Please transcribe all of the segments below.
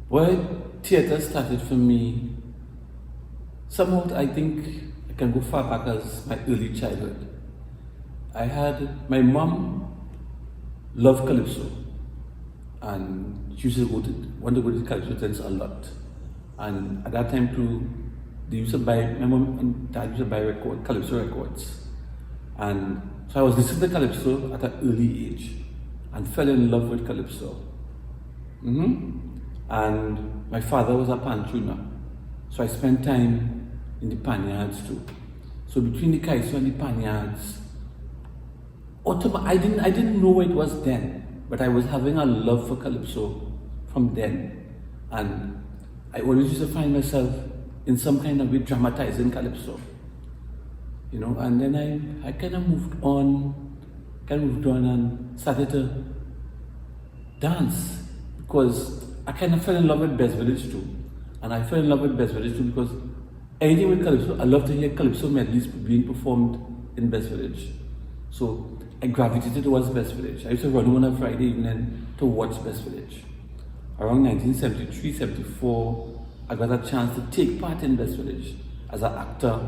Well, theatre started for me, somehow I think I can go far back as my early childhood. My mom loved Calypso, and she used to want to go to the Calypso dance a lot. And at that time too, my mom and dad used to buy Calypso records. And so I was listening to Calypso at an early age and fell in love with Calypso. And my father was a pan tuner, so I spent time in the panyards too. So between the Calypso and the panyards, I didn't know what it was then, but I was having a love for Calypso from then. And I always used to find myself in some kind of way dramatizing Calypso. And then I kind of moved on and started to dance because I kind of fell in love with Best Village too. And I fell in love with Best Village too because anything with Calypso, I love to hear Calypso medleys being performed in Best Village. So I gravitated towards Best Village. I used to run on a Friday evening to watch Best Village. Around 1973, 74, I got a chance to take part in Best Village as an actor,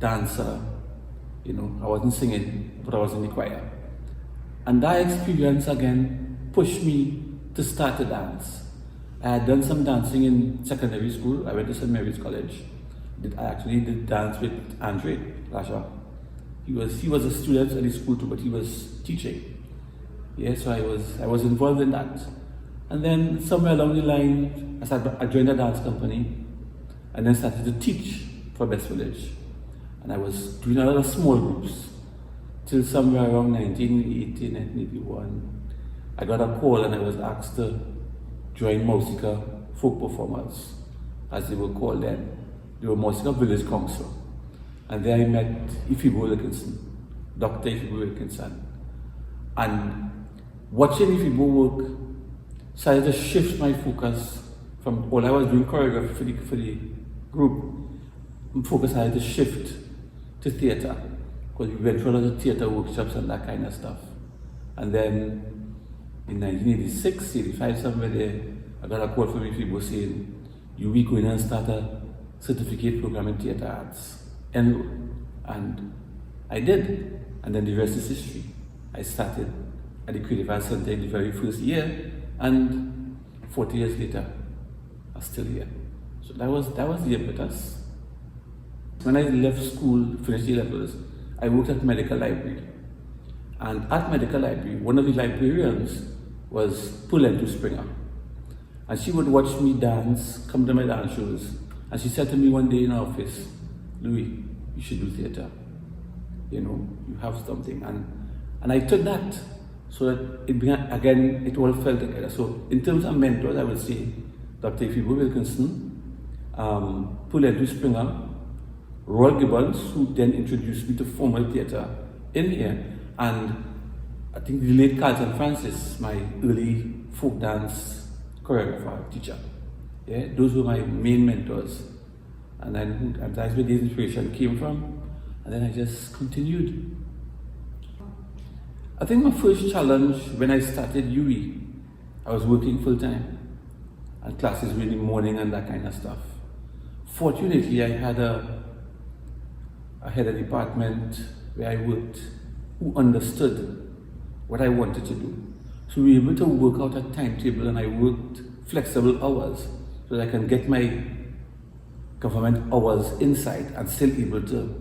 dancer. I wasn't singing, but I was in the choir. And that experience again pushed me to start to dance. I had done some dancing in secondary school. I went to St. Mary's College. I actually did dance with Andre Lasha. He was a student at the school too, but he was teaching. Yeah, so I was involved in that. And then somewhere along the line, I joined a dance company and then started to teach for Best Village. And I was doing a lot of small groups till somewhere around 1980, 1981. I got a call and I was asked to join Musica folk performers, as they were called then. They were Musica Village Council. And there I met Ifibo Wilkinson, Dr. Ifibo Wilkinson. And watching Ifibo work started to shift my focus from all I was doing choreography for the group. My focus started to shift to theatre, because we went through a lot of theatre workshops and that kind of stuff. And then in 1986, 85, somewhere there, I got a call from Ifibo saying, "You will go in and start a certificate program in theatre arts." And I did. And then the rest is history. I started at the Creative Arts Center in the very first year, and 40 years later, I'm still here. So that was the impetus. When I left school, finished A-levels, I worked at Medical Library. And at Medical Library, one of the librarians was Pulentu Springer. And she would watch me dance, come to my dance shows. And she said to me one day in her office, "Louis, you should do theatre. You have something." And I took that, so that it began, again, it all fell together. So in terms of mentors, I would say Dr. Ifibo Wilkinson, Pulentu Springer, Roy Gibbons, who then introduced me to formal theatre in here, and I think the late Carlton Francis, my early folk dance choreographer, teacher. Yeah, those were my main mentors. And that's where the inspiration came from. And then I just continued. I think my first challenge when I started UE, I was working full time. And classes were in the morning and that kind of stuff. Fortunately, I had a head of department where I worked who understood what I wanted to do. So we were able to work out a timetable, and I worked flexible hours so that I can get my government hours inside and still able to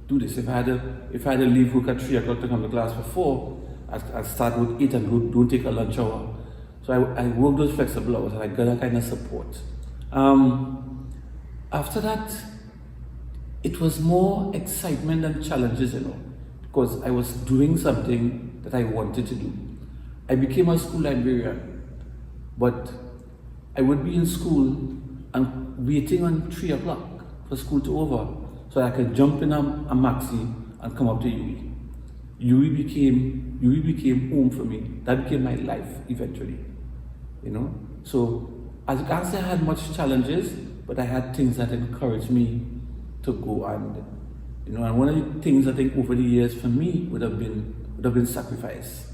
do this. If I had to leave work at 3 o'clock to come to class for 4, I'd start work 8 and don't take a lunch hour. So I worked those flexible hours and I got that kind of support. After that, it was more excitement and challenges, because I was doing something that I wanted to do. I became a school librarian, but I would be in school and waiting on 3 o'clock for school to over so I could jump in a maxi and come up to UE. UE became home for me. That became my life eventually, So as you can say, I had much challenges, but I had things that encouraged me to go and one of the things I think over the years for me would have been sacrifice.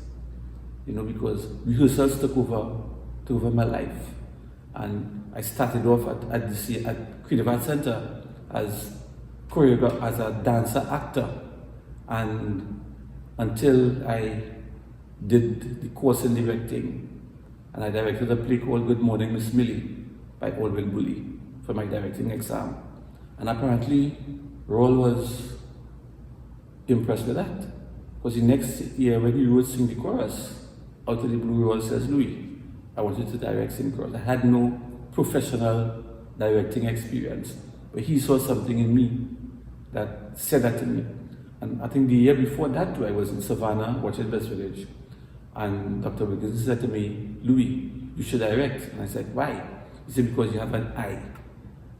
Because rehearsals took over took over my life. And I started off at Creative Arts Center as as a dancer actor, and until I did the course in directing, and I directed a play called Good Morning Miss Millie by Orville Bully for my directing exam. And apparently Roll was impressed with that, because the next year when he would sing the chorus, out of the blue Roll says, "Louis, I want you to direct sing chorus." I had no professional directing experience, but he saw something in me that said that to me. And I think the year before that too, I was in Savannah watching West Village, and Dr. Wiggins said to me, "Louis, you should direct." And I said, "Why?" He said, "Because you have an eye."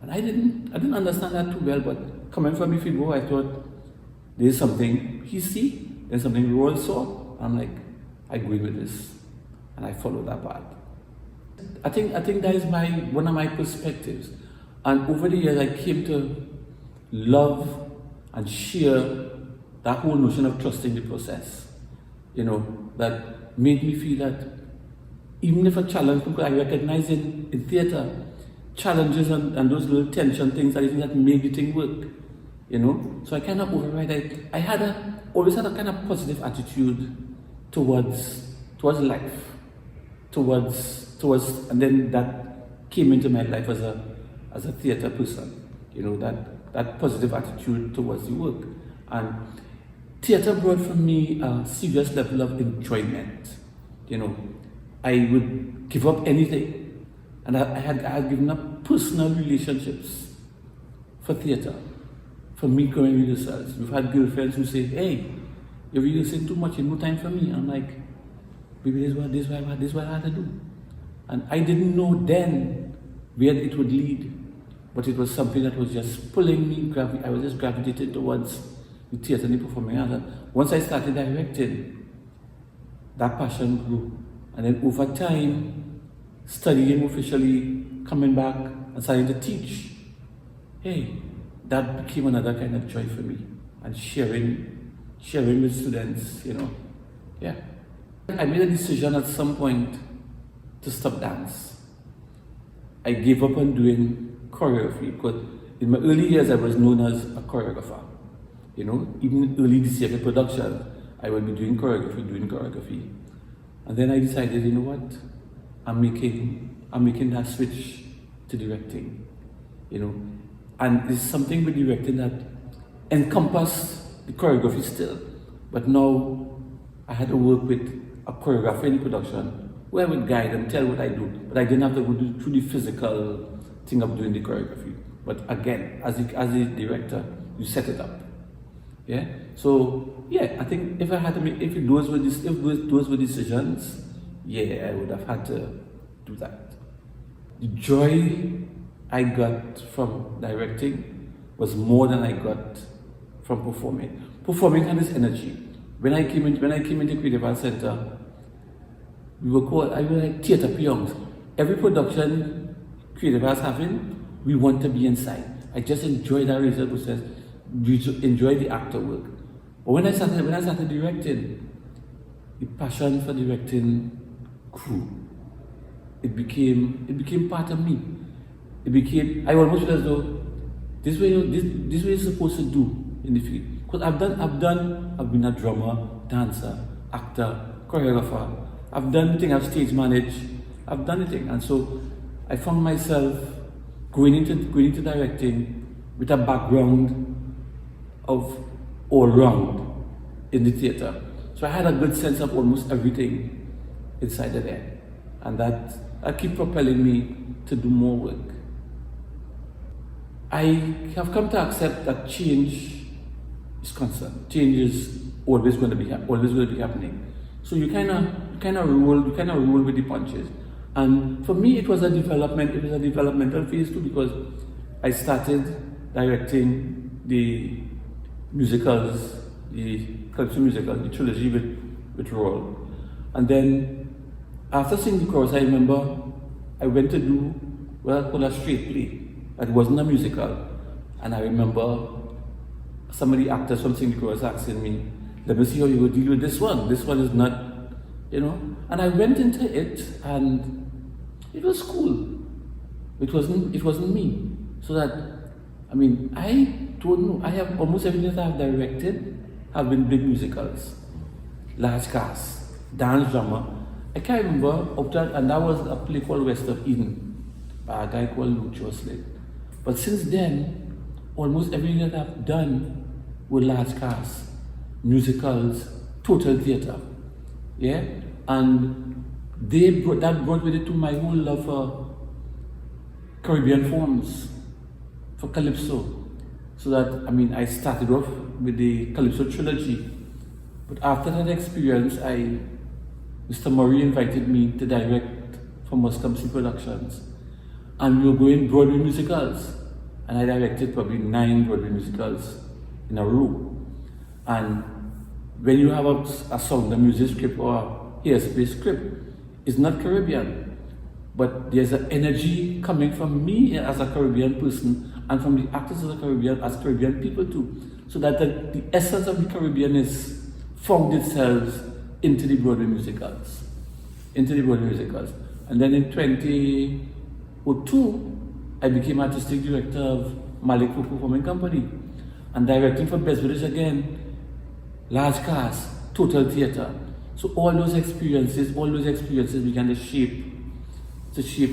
And I didn't understand that too well, but coming from Ifigo, I thought there's something he see, there's something Roll saw. I'm like, I agree with this, and I follow that path. I think that is one of my perspectives, and over the years I came to love and share that whole notion of trusting the process. That made me feel that even if a challenge, because I recognize in theatre, challenges and those little tension things are the things that make the thing work. So I kind of override it. I always had a kind of positive attitude towards life, and then that came into my life as a theatre person. That positive attitude towards the work. And theatre brought for me a serious level of enjoyment. I would give up anything, and I had given up personal relationships for theatre, for me going rehearsals. We've had girlfriends who say, "Hey, you're rehearsing too much, you have no time for me." I'm like, "Maybe this is what I had to do." And I didn't know then where it would lead, but it was something that was just pulling me. I was just gravitated towards the theatre and the performing arts. And once I started directing, that passion grew. And then over time, studying officially, coming back and starting to teach, that became another kind of joy for me. And sharing with students, Yeah. I made a decision at some point to stop dance. I gave up on doing choreography, because in my early years I was known as a choreographer. Even early DCFA production, I would be doing choreography. And then I decided, you know what? I'm making that switch to directing. And it's something with directing that encompassed the choreography still. But now I had to work with a choreographer in production where I would guide and tell what I do. But I didn't have to go through the physical thing of doing the choreography. But again, as a director, you set it up. Yeah. So I think if those were decisions, I would have had to do that. The joy I got from directing was more than I got from performing. Performing had this energy. When I came into Creative Arts Center, I was like theatre peons. Every production Creative Arts having, we want to be inside. I just enjoy that research process, enjoy the actor work. But when I started directing, the passion for directing grew. It became part of me. I almost feel as though this way you're supposed to do in the field. Because I've been a drummer, dancer, actor, choreographer. I've done everything. I've stage managed. I've done everything. And so I found myself going into directing with a background of all round in the theatre. So I had a good sense of almost everything inside of there. And that keep propelling me to do more work. I have come to accept that change is constant. Change is always going to be happening. So you kind of roll with the punches. And for me, it was a developmental phase too, because I started directing the musicals, the cultural musical, the trilogy with Roll. And then after seeing the chorus, I remember I went to do what I call a straight play. It wasn't a musical. And I remember some of the actors from Sing the Chorus asking me, "Let me see how you will deal with this one. This one is not, And I went into it, and It was school. It wasn't me. So that, I mean, I don't know. I have almost everything that I've directed have been big musicals, large cast, dance drama. I can't remember up to that, and that was a play called West of Eden by a guy called Lucio Slick. But since then, almost everything that I've done with large cast, musicals, total theatre, yeah, and that brought with it to my whole love for Caribbean forms, for Calypso. So that, I mean, I started off with the Calypso trilogy, but after that experience, Mr. Murray invited me to direct for Muscombe Productions, and we were going Broadway musicals, and I directed probably 9 Broadway musicals in a row. And when you have a sound, a music script or airspace script, it's not Caribbean, but there's an energy coming from me as a Caribbean person and from the actors as Caribbean people too, so that the essence of the Caribbean is found itself into the Broadway musicals. And then in 2002, I became artistic director of Malik Performing Company, and directing for Best Village again, large cast, total theatre. So all those experiences began to shape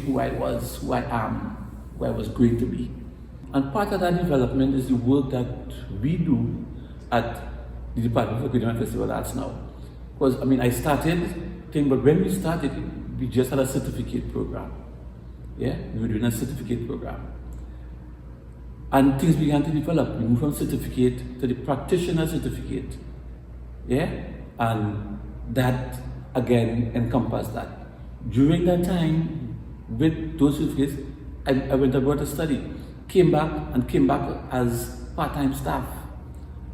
who I was, who I am, who I was going to be. And part of that development is the work that we do at the Department for Creative and Festival Arts now. Because, I mean, I started thing, but when we started, we just had a certificate program. Yeah, we were doing a certificate program. And things began to develop. We moved from certificate to the practitioner certificate. Yeah, and that again encompassed that. During that time, with those certificates, I went abroad to study. Came back as part-time staff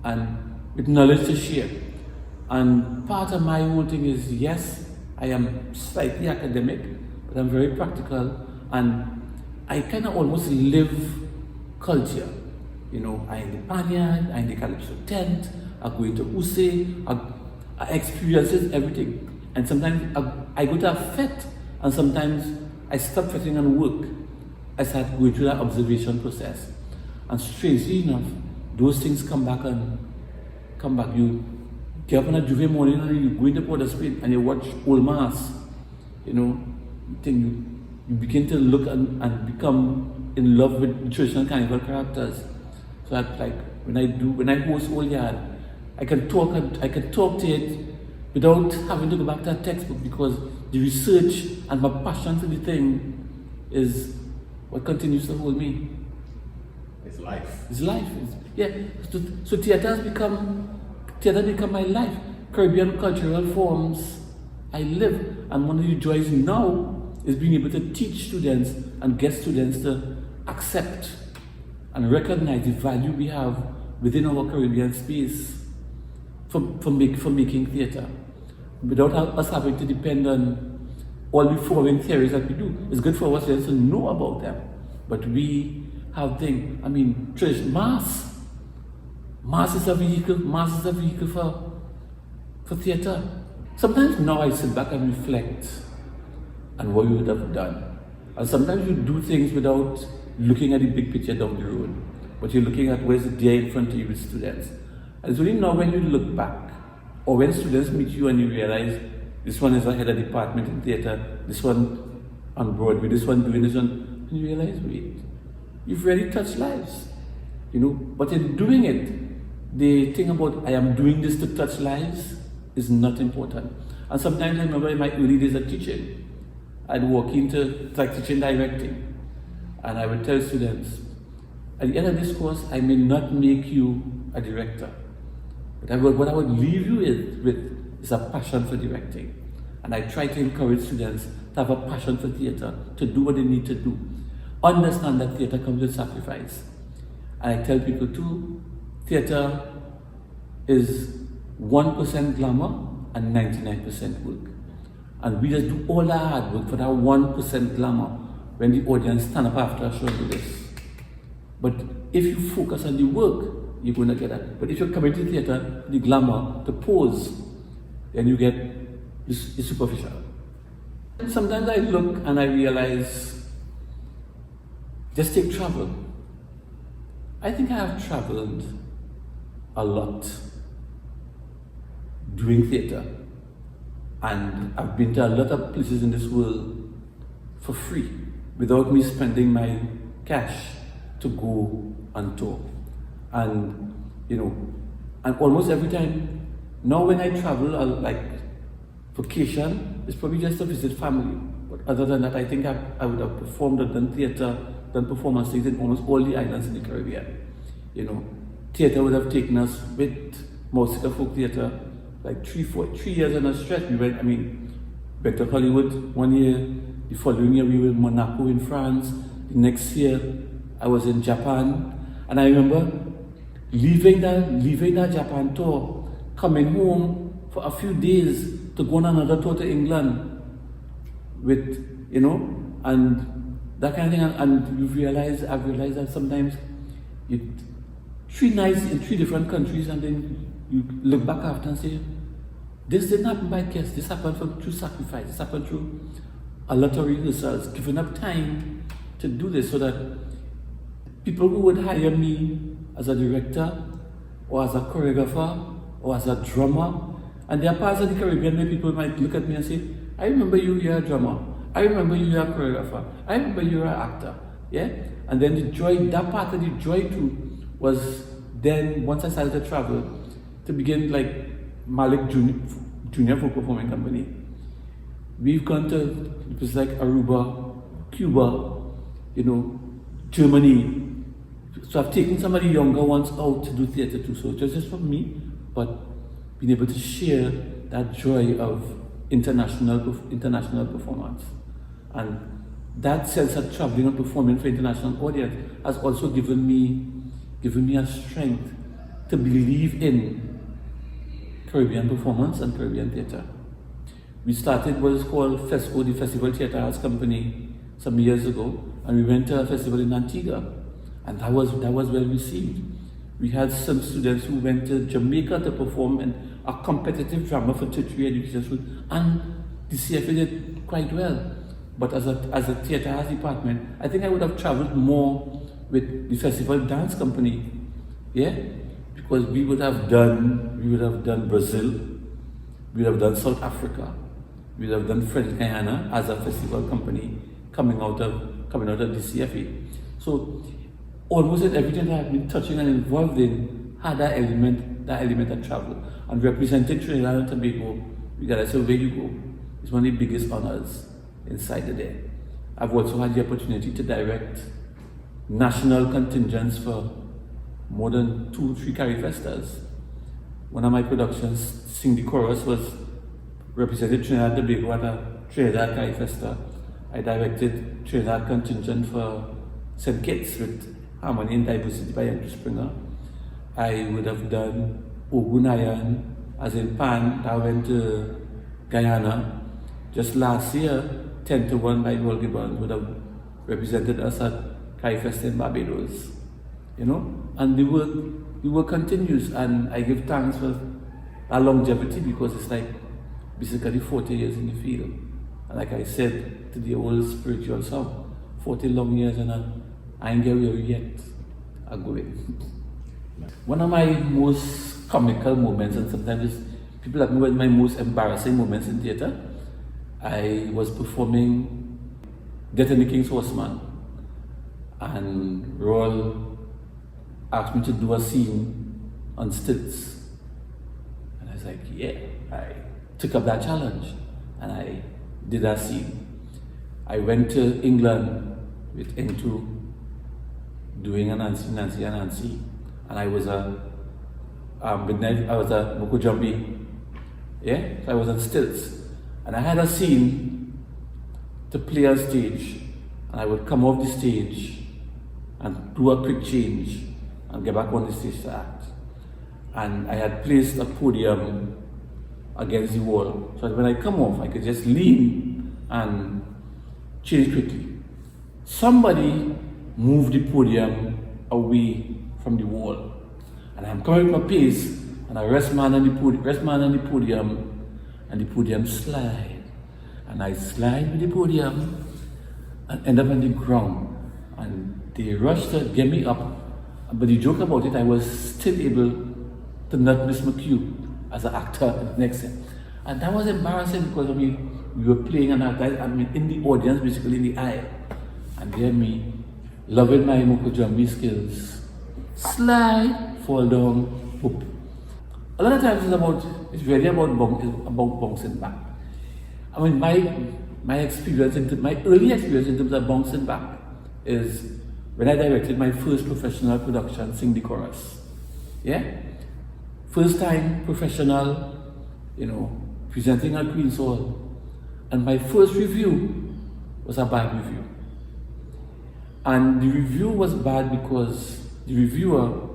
and with knowledge to share. And part of my whole thing is, yes, I am slightly academic, but I'm very practical, and I kind of almost live culture. You know, I in the Panyard, I in the Calypso tent, I go into Use, I experiences everything. And sometimes I go to a fete, and sometimes I stop fetting and work. I start going through that observation process. And strangely enough, those things come back. You get up on a Juve morning and you go into Port of Spain and you watch Old Mass. You know, you begin to look and become in love with traditional carnival characters. So that, like, when I host Old Yard, I can talk to it without having to go back to a textbook, because the research and my passion for the thing is what continues to hold me. It's life. So theater become my life. Caribbean cultural forms I live, and one of the joys now is being able to teach students and get students to accept and recognize the value we have within our Caribbean space for making theatre, without us having to depend on all the foreign theories that we do. It's good for us to know about them, but we have things. I mean, mass is a vehicle for theatre. Sometimes now I sit back and reflect on what we would have done, and sometimes you do things without looking at the big picture down the road, but you're looking at where's there in front of you with students. And it's only now when you look back, or when students meet you and you realize this one is a head of department in theatre, this one on Broadway, this one doing this one, and you realize, wait, you've really touched lives, you know. But in doing it, the thing about I am doing this to touch lives is not important. And sometimes I remember in my early days of teaching, I'd walk into like teaching directing, and I would tell students, at the end of this course, I may not make you a director, but what I would leave you with is a passion for directing. And I try to encourage students to have a passion for theatre, to do what they need to do. Understand that theatre comes with sacrifice. And I tell people too, theatre is 1% glamour and 99% work. And we just do all the hard work for that 1% glamour when the audience stand up after a show and do this. But if you focus on the work, you're going to get that. But if you're coming to theatre, the glamour, the pose, then you get it's superficial. Sometimes I look and I realize, just take travel. I think I have traveled a lot doing theatre, and I've been to a lot of places in this world for free without me spending my cash to go on tour. And and almost every time now when I travel, like vacation, it's probably just to visit family. But other than that, I think I would have performed or done theatre, done performances in almost all the islands in the Caribbean. Theatre would have taken us with Mousika Folk Theatre like 3 years in a stretch. We went to Hollywood 1 year, the following year we were in Monaco in France, the next year I was in Japan, and I remember leaving that Japan tour, coming home for a few days to go on another tour to England with, and that kind of thing, and I've realized that sometimes 3 nights in 3 different countries, and then you look back after and say, this didn't happen by guess, this happened through sacrifice, this happened through a lot of rehearsals, giving up time to do this, so that people who would hire me as a director or as a choreographer or as a drummer, and there are parts of the Caribbean where people might look at me and say, I remember you're a drummer, I remember you're a choreographer, I remember you're an actor, yeah? And then the joy, that part of the joy too, was then, once I started to travel, to begin like Malik Junior Folk Performing Company. We've gone to places like Aruba, Cuba, Germany. So I've taken some of the younger ones out to do theatre too. So just for me, but being able to share that joy of international performance. And that sense of traveling and performing for international audience has also given me a strength to believe in Caribbean performance and Caribbean theatre. We started what is called FESCO, the Festival Theatre Arts Company, some years ago, and we went to a festival in Antigua, and that was well received. We had some students who went to Jamaica to perform in a competitive drama for tertiary education school, and the DCFA did quite well. But as a theatre arts department, I think I would have traveled more with the Festival Dance Company, yeah, because we would have done Brazil, we would have done South Africa, we would have done French Guyana as a festival company coming out of DCFA. So almost everything that I've been touching and involved in had that element of travel. And representing Trinidad and Tobago, regardless of where you go, is one of the biggest honors inside the day. I've also had the opportunity to direct national contingents for more than 2-3 Carifestas. One of my productions, Sing the Chorus, was represented Trinidad and Tobago at a Trinidad Carifesta. I directed Trinidad contingent for St. Kitts with Harmony and Diversity by Andrew Springer. I would have done Ogunayan, as in Pan, that went to Guyana. Just last year, 10-1 by Will Gibbons would have represented us at Carifesta in Barbados. And the work continues, and I give thanks for our longevity, because it's like basically 40 years in the field. And like I said to the old spiritual song, 40 long years, and I ain't get where yet. I'm going. One of my most comical moments, and sometimes people ask me what my most embarrassing moments in theatre, I was performing Death and the King's Horseman, and Royal asked me to do a scene on stilts, and I was like, yeah. I took up that challenge, and I did that scene. I went to England with Into doing a Nancy, and I was a Moko Jumpy, yeah. So I was on stilts, and I had a scene to play on stage, and I would come off the stage and do a quick change and get back on the stage to act. And I had placed a podium against the wall, so that when I come off, I could just lean and change quickly. Somebody moved the podium away from the wall, and I'm coming from a pace, and I rest man on the podium, and the podium slide. And I slide with the podium and end up on the ground. And they rushed to get me up. But the joke about it, I was still able to not miss my cue as an actor at the next time. And that was embarrassing because we were playing an act, in the audience, basically in the aisle. And there me, loving my Mokojambi skills, slide, fall down, whoop. A lot of times it's really about bouncing back. I mean, my experience, my early experience in terms of bouncing back is when I directed my first professional production, Sing the Chorus. Yeah? First time professional, presenting at Queen's Hall. And my first review was a bad review. And the review was bad because the reviewer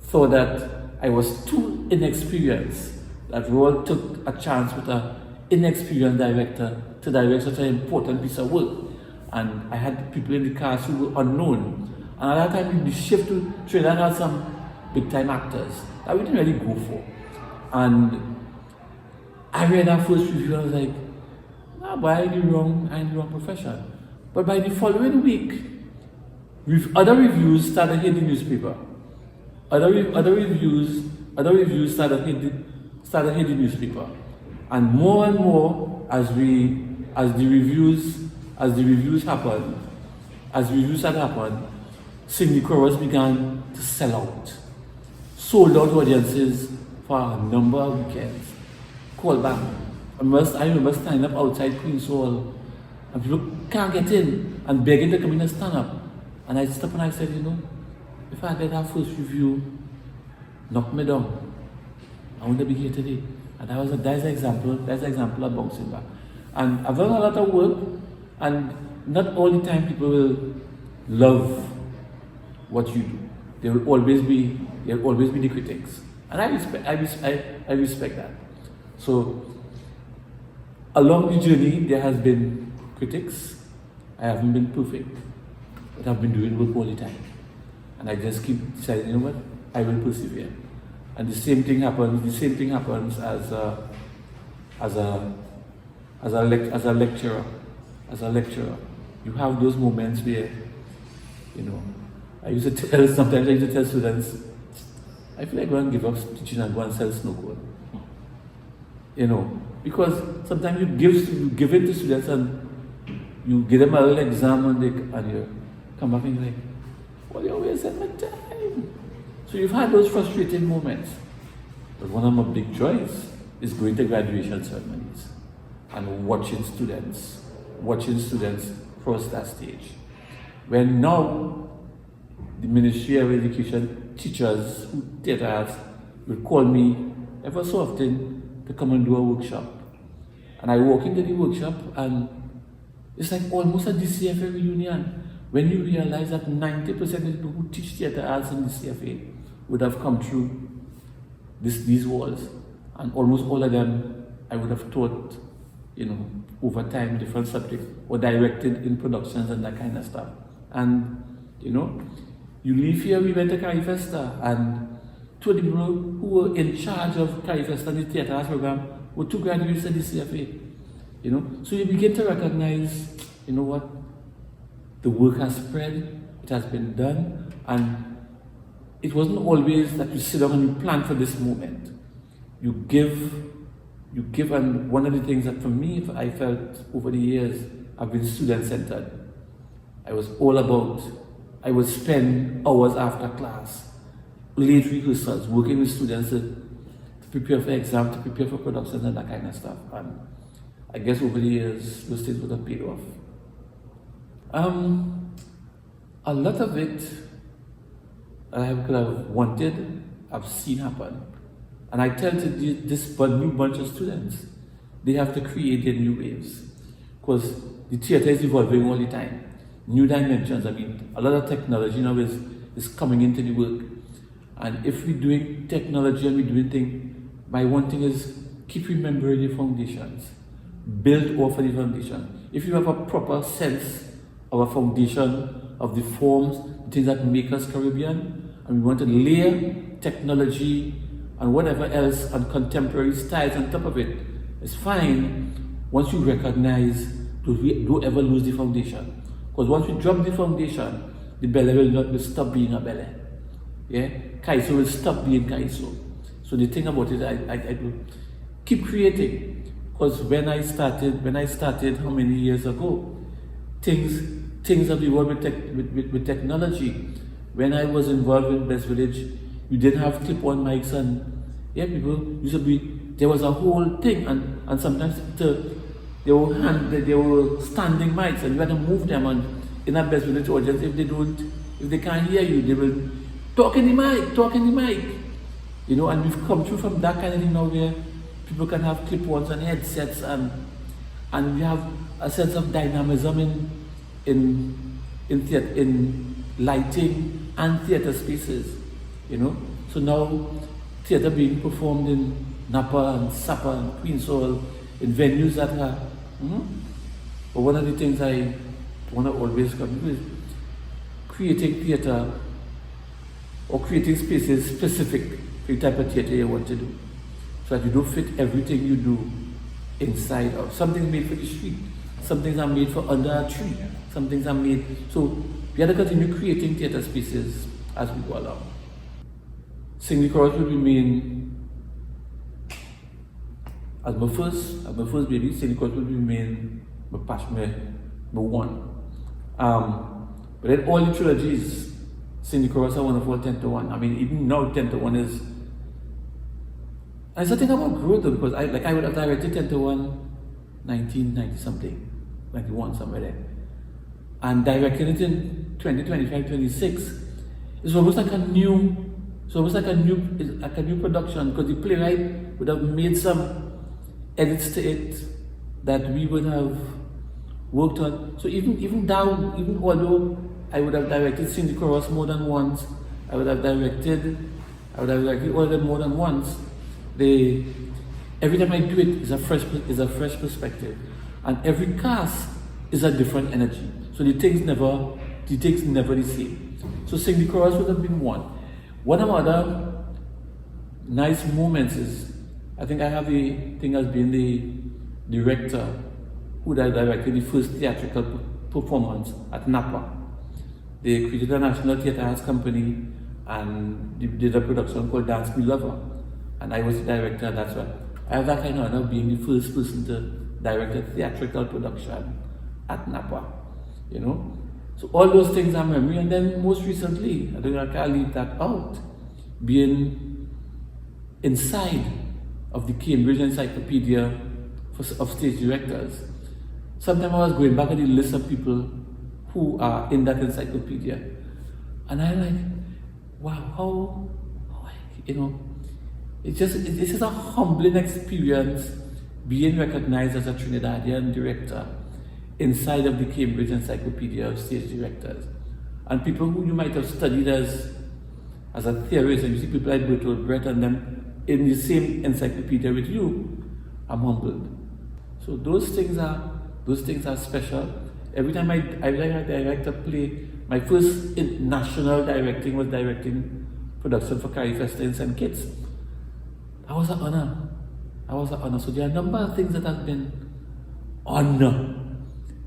thought that I was too inexperienced, that Roald took a chance with an inexperienced director to direct such an important piece of work. And I had people in the cast who were unknown. And at that time, we shift to Trinidad had some big time actors that we didn't really go for. And I read that first review and I was like, but I'm in the wrong profession. But by the following week, other reviews started hitting the newspaper. Other reviews started hitting the newspaper. And more as the reviews happened, Sing the Chorus began to sell out. Sold out audiences for a number of weekends. Called back. I remember standing up outside Queen's Hall and people can't get in and begging to come in and stand up. And I stopped and I said, if I get that first review, knock me down. I want to be here today. And that's an example of bouncing back. And I've done a lot of work, and not all the time people will love what you do. There will always be the critics. And I respect that. So along the journey there has been critics. I haven't been perfect, but I've been doing work all the time. And I just keep deciding, what? I will persevere. And the same thing happens as a lecturer. You have those moments where, sometimes I used to tell students, I feel like going to give up teaching and go and sell snow cone. Because sometimes you give it to students and you give them a little exam and you come back and you're like, well, you wasted my time. So you've had those frustrating moments. But one of my big joys is going to graduation ceremonies and watching students cross that stage. When now the Ministry of Education teachers, theatre arts, will call me ever so often to come and do a workshop. And I walk into the workshop and it's like almost a DCFA reunion. When you realize that 90% of the people who teach theatre arts in DCFA would have come through these walls. And almost all of them I would have taught, over time, different subjects, or directed in productions and that kind of stuff. And, you leave here, we went to Carifesta, and two of the people who were in charge of Carifesta and the theatre arts program were two graduates of the CFA. So you begin to recognize, what? The work has spread, it has been done, and it wasn't always that you sit down and you plan for this moment. You give, and one of the things that for me, I felt over the years, I've been student-centered. I would spend hours after class, late rehearsals, working with students to prepare for exams, to prepare for productions and that kind of stuff. And I guess over the years, those things would have paid off. A lot of it I could have wanted, I've seen happen. And I tell this new bunch of students, they have to create their new waves. Because the theatre is evolving all the time. New dimensions, a lot of technology now is coming into the work. And if we're doing technology and we're doing things, my one thing is keep remembering the foundations. Build off of the foundation. If you have a proper sense of a foundation, of the forms, the things that make us Caribbean, and we want to layer technology and whatever else and contemporary styles on top of it, it's fine. once you recognize, don't ever lose the foundation. Because once we drop the foundation, the belly will stop being a belly. Yeah? Kaiso will stop being Kaiso. So the thing about it, I will keep creating. Because when I started how many years ago, things have evolved with technology. When I was involved in Best Village, you didn't have clip-on mics, and yeah, people used to be, there was a whole thing, and sometimes they were standing mics, and you had to move them, and in a Best Village audience, if they can't hear you, they will talk in the mic, you know, and we've come through from that kind of thing now where people can have clip-ons and headsets, and we have a sense of dynamism in lighting and theatre spaces, you know. So now theatre being performed in Napa and Sapa and Queen's Hall, in venues that are, but one of the things I want to always come to is creating theatre or creating spaces specific for the type of theatre you want to do, so that you don't fit everything you do inside out. Some things made for the street, some things are made for under a tree, some things are made, so we have to continue creating theatre spaces as we go along. Sing the Chorus will remain, as my first baby, Sing the Chorus will remain my passion, my one. But then all the trilogies, Sing the Chorus are wonderful, 10 to 1. I mean, even now 10 to 1 is, and it's a thing about growth though, because I would have directed 10 to 1, 1990 something, 91 somewhere there. And directing it in 2025, 26, it's almost like a new production, because the playwright would have made some edits to it that we would have worked on. So even although I would have directed Sing the Chorus more than once, I would have directed all of them more than once. Every time I do it is a fresh perspective, and every cast is a different energy. So the takes never the same. So Sing the Chorus would have been one. One of the other nice moments is, I think I have the thing as being the director who directed the first theatrical performance at Napa. They created a National Theatre Arts Company and they did a production called Dance Me Lover. And I was the director, and that's why I have that kind of honor of being the first person to direct a theatrical production at Napa, you know. So all those things are memory. And then most recently, I can't leave that out, being inside of the Cambridge Encyclopedia of Stage Directors. Sometimes I was going back at the list of people who are in that encyclopedia, and I'm like, wow, how you know, it's just a humbling experience being recognized as a Trinidadian director inside of the Cambridge Encyclopedia of Stage Directors. And people who you might have studied as a theorist, and you see people like Bertolt Brecht and them in the same encyclopedia with you, I'm humbled. So those things are special. Every time I direct a play, my first national directing was directing production for Carrie Fester in St. Kitts. That was an honor. So there are a number of things that have been honor,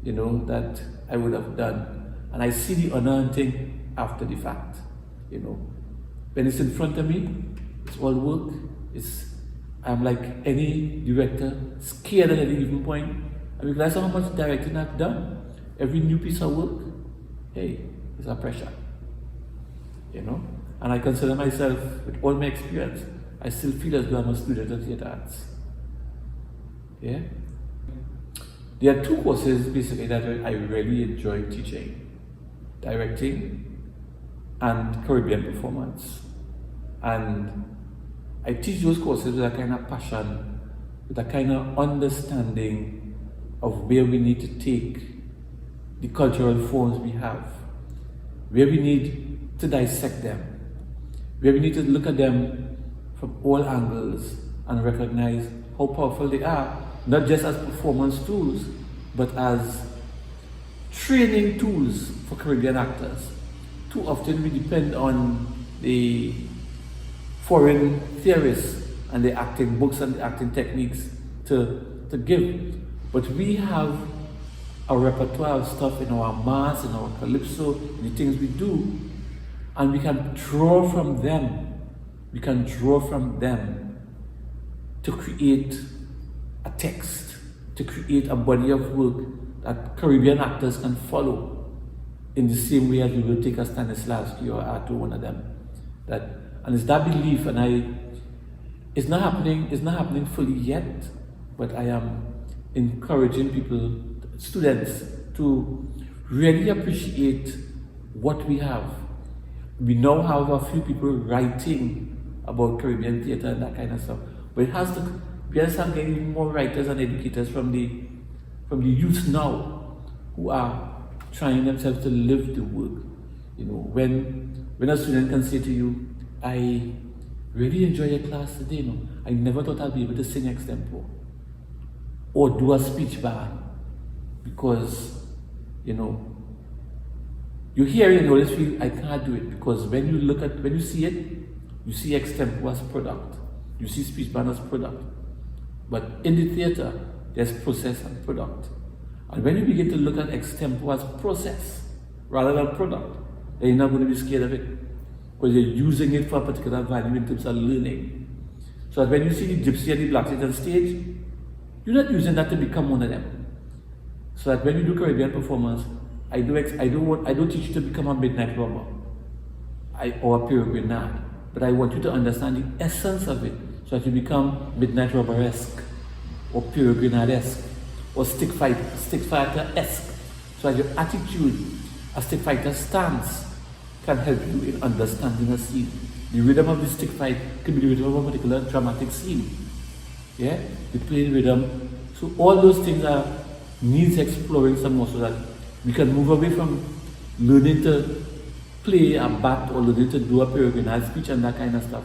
you know, that I would have done. And I see the honor and think after the fact, you know. When it's in front of me, it's all work. I'm like any director, scared at any given point. I realize how much directing I've done. Every new piece of work, hey, it's a pressure, you know. And I consider myself, with all my experience, I still feel as though I'm a student of theatre arts. Yeah. There are two courses basically that I really enjoy teaching: directing and Caribbean performance. And I teach those courses with a kind of passion, with a kind of understanding of where we need to take the cultural forms we have, where we need to dissect them, where we need to look at them from all angles and recognize how powerful they are, not just as performance tools, but as training tools for Caribbean actors. Too often we depend on the foreign theorists and the acting books and the acting techniques to give. But we have a repertoire of stuff in our mass, in our calypso, the things we do, and we can draw from them. We can draw from them to create a text, to create a body of work that Caribbean actors can follow in the same way as we will take a Stanislavski or Arto, one of them. And it's that belief, and it's not happening fully yet, but I am encouraging people, students, to really appreciate what we have. We now have a few people writing about Caribbean theatre and that kind of stuff, but we have to get even more writers and educators from the youth now who are trying themselves to live the work. You know, when a student can say to you, I really enjoy your class today, you know, I never thought I'd be able to sing extempo or do a speech band, because, you know, you hear it and you always feel, I can't do it, because when you see it, you see extempo as product, you see speech band as product. But in the theatre, there's process and product. And when you begin to look at extempo as process rather than product, then you're not going to be scared of it, because you're using it for a particular value in terms of learning. So that when you see the gypsy and the blacksmith on stage, you're not using that to become one of them. So that when you do Caribbean performance, I don't teach you to become a midnight robber or a peregrinade, but I want you to understand the essence of it, so that you become midnight robber-esque or peregrinade-esque or stick fighter-esque, so that your attitude, a stick fighter stance, can help you in understanding a scene. The rhythm of the stick fight could be the rhythm of a particular dramatic scene. Yeah, the playing rhythm. So all those things needs exploring some more, so that we can move away from learning to play a bat or learning to do a peregrinade speech and that kind of stuff,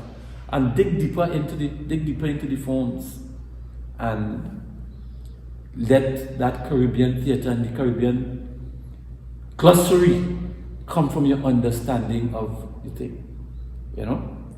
and dig deeper into the forms, and let that Caribbean theatre and the Caribbean glossary come from your understanding of the thing, you know.